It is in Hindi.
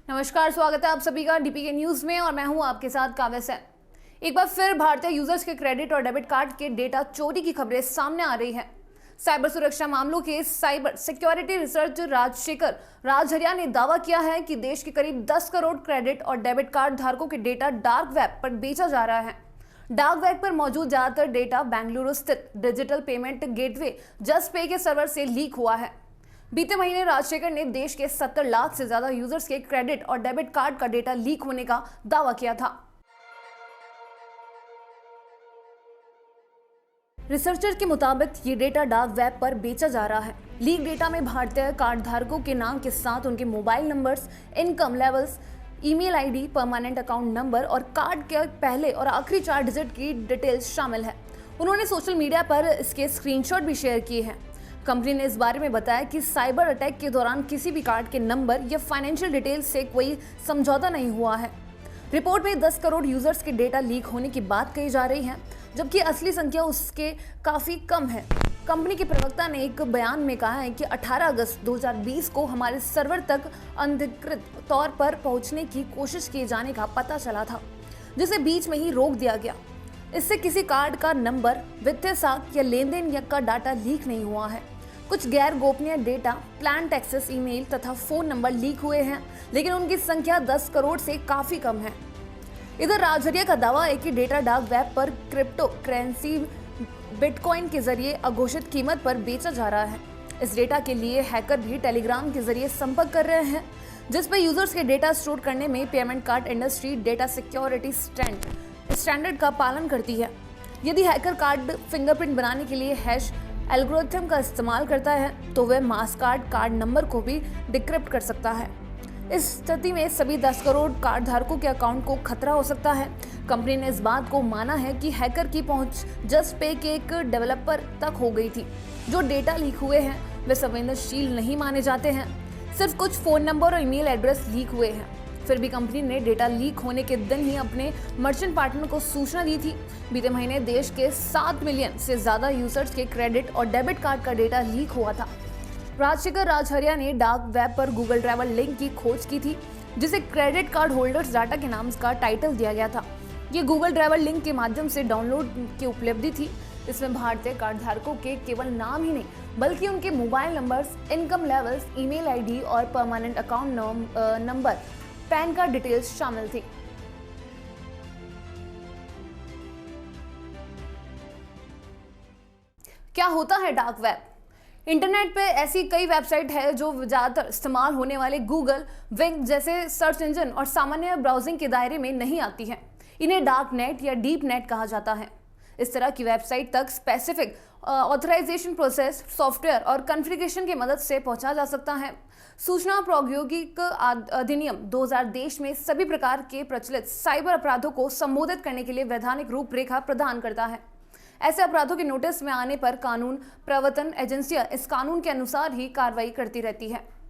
नमस्कार, स्वागत है आप सभी का डीपीके न्यूज में और मैं हूं आपके साथ काव्य सैन। एक बार फिर भारतीय यूजर्स के क्रेडिट और डेबिट कार्ड के डेटा चोरी की खबरें सामने आ रही हैं। साइबर सुरक्षा मामलों के cyber security research Rajshekhar Rajahariya ने दावा किया है कि देश के करीब 10 करोड़ क्रेडिट और डेबिट कार्ड धारकों के डेटा डार्क वेब पर बेचा जा रहा है। डार्क वेब पर मौजूद ज्यादातर डेटा बेंगलुरु स्थित डिजिटल पेमेंट गेटवे जस्ट पे के सर्वर से लीक हुआ है। बीते महीने राजशेखर ने देश के 70 लाख से ज्यादा यूजर्स के क्रेडिट और डेबिट कार्ड का डेटा लीक होने का दावा किया था। रिसर्चर के मुताबिक ये डेटा डार्क वेब पर बेचा जा रहा है। लीक डेटा में भारतीय कार्ड धारकों के नाम के साथ उनके mobile numbers, income levels, email ID, permanent account number और कार्ड के पहले और आखिरी 4 डिजिट की डिटेल्स शामिल है। उन्होंने सोशल मीडिया पर इसके स्क्रीनशॉट भी शेयर किए हैं। कंपनी ने इस बारे में बताया कि साइबर अटैक के दौरान किसी भी कार्ड के नंबर या फाइनेंशियल डिटेल्स से कोई समझौता नहीं हुआ है। रिपोर्ट में 10 करोड़ यूजर्स के डेटा लीक होने की बात कही जा रही है, जबकि असली संख्या उसके काफी कम है। कंपनी के प्रवक्ता ने एक बयान में कहा है कि 18 अगस्त 2020 को हमारे सर्वर तक अनधिकृत तौर पर पहुंचने की कोशिश किए जाने का पता चला था, जिसे बीच में ही रोक दिया गया। इससे किसी कार्ड का नंबर, वित्तीय साख या लेन देन का डाटा लीक नहीं हुआ है। कुछ गैर गोपनीय डेटा, प्लान एक्सेस ईमेल तथा फोन नंबर लीक हुए हैं, लेकिन उनकी संख्या 10 करोड़ से काफी कम है। इधर राजहरिया का दावा है कि डेटा डार्क वेब पर क्रिप्टो करेंसी बिटकॉइन के जरिए अघोषित कीमत पर बेचा जा रहा है। इस डेटा के लिए हैकर भी टेलीग्राम के जरिए संपर्क कर रहे हैं, जिस पर यूजर्स के डेटा स्टोर करने में payment card industry data security standard का पालन करती है। यदि हैकर कार्ड फिंगरप्रिंट बनाने के लिए हैश एल्गोरिथम का इस्तेमाल करता है तो वह कार्ड नंबर को भी डिक्रिप्ट कर सकता है। इस स्थिति में सभी 10 करोड़ कार्ड धारकों के अकाउंट को खतरा हो सकता है। कंपनी ने इस बात को माना है कि हैकर की पहुंच जस्ट पे के एक डेवलपर तक हो गई थी। जो डेटा लीक हुए हैं वे संवेदनशील नहीं माने जाते हैं। सिर्फ कुछ फोन नंबर और ईमेल एड्रेस लीक हुए हैं। फिर भी कंपनी ने डेटा लीक होने के दिन ही अपने मर्चेंट पार्टनर को सूचना दी थी। बीते महीने देश के 7 मिलियन से ज्यादा यूजर्स के क्रेडिट और डेबिट कार्ड का डेटा लीक हुआ था। राजशेखर राजहरिया ने डार्क वेब पर गूगल ट्रैवल लिंक की खोज की थी, जिसे क्रेडिट कार्ड होल्डर्स डाटा के नाम का टाइटल दिया गया था। ये गूगल ट्रैवल लिंक के माध्यम से डाउनलोड की उपलब्धि थी। इसमें भारतीय कार्ड धारकों के केवल नाम ही नहीं बल्कि उनके mobile numbers, income levels, email ID और permanent account number, PAN card details शामिल थी। क्या होता है डार्क वेब? इंटरनेट पे ऐसी कई वेबसाइट है जो ज्यादातर इस्तेमाल होने वाले गूगल, विंग जैसे सर्च इंजन और सामान्य ब्राउजिंग के दायरे में नहीं आती हैं। इन्हें डार्क नेट या डीप नेट कहा जाता है। इस तरह की वेबसाइट तक स्पेसिफिक ऑथराइजेशन प्रोसेस, सॉफ्टवेयर और कॉन्फ़िगरेशन की मदद से पहुंचा जा सकता है। सूचना प्रौद्योगिकी अधिनियम 2000 देश में सभी प्रकार के प्रचलित साइबर अपराधों को संबोधित करने के लिए वैधानिक रूपरेखा प्रदान करता है। ऐसे अपराधों के नोटिस में आने पर कानून प्रवर्तन एजेंसियां इस कानून के अनुसार ही कार्रवाई करती रहती है।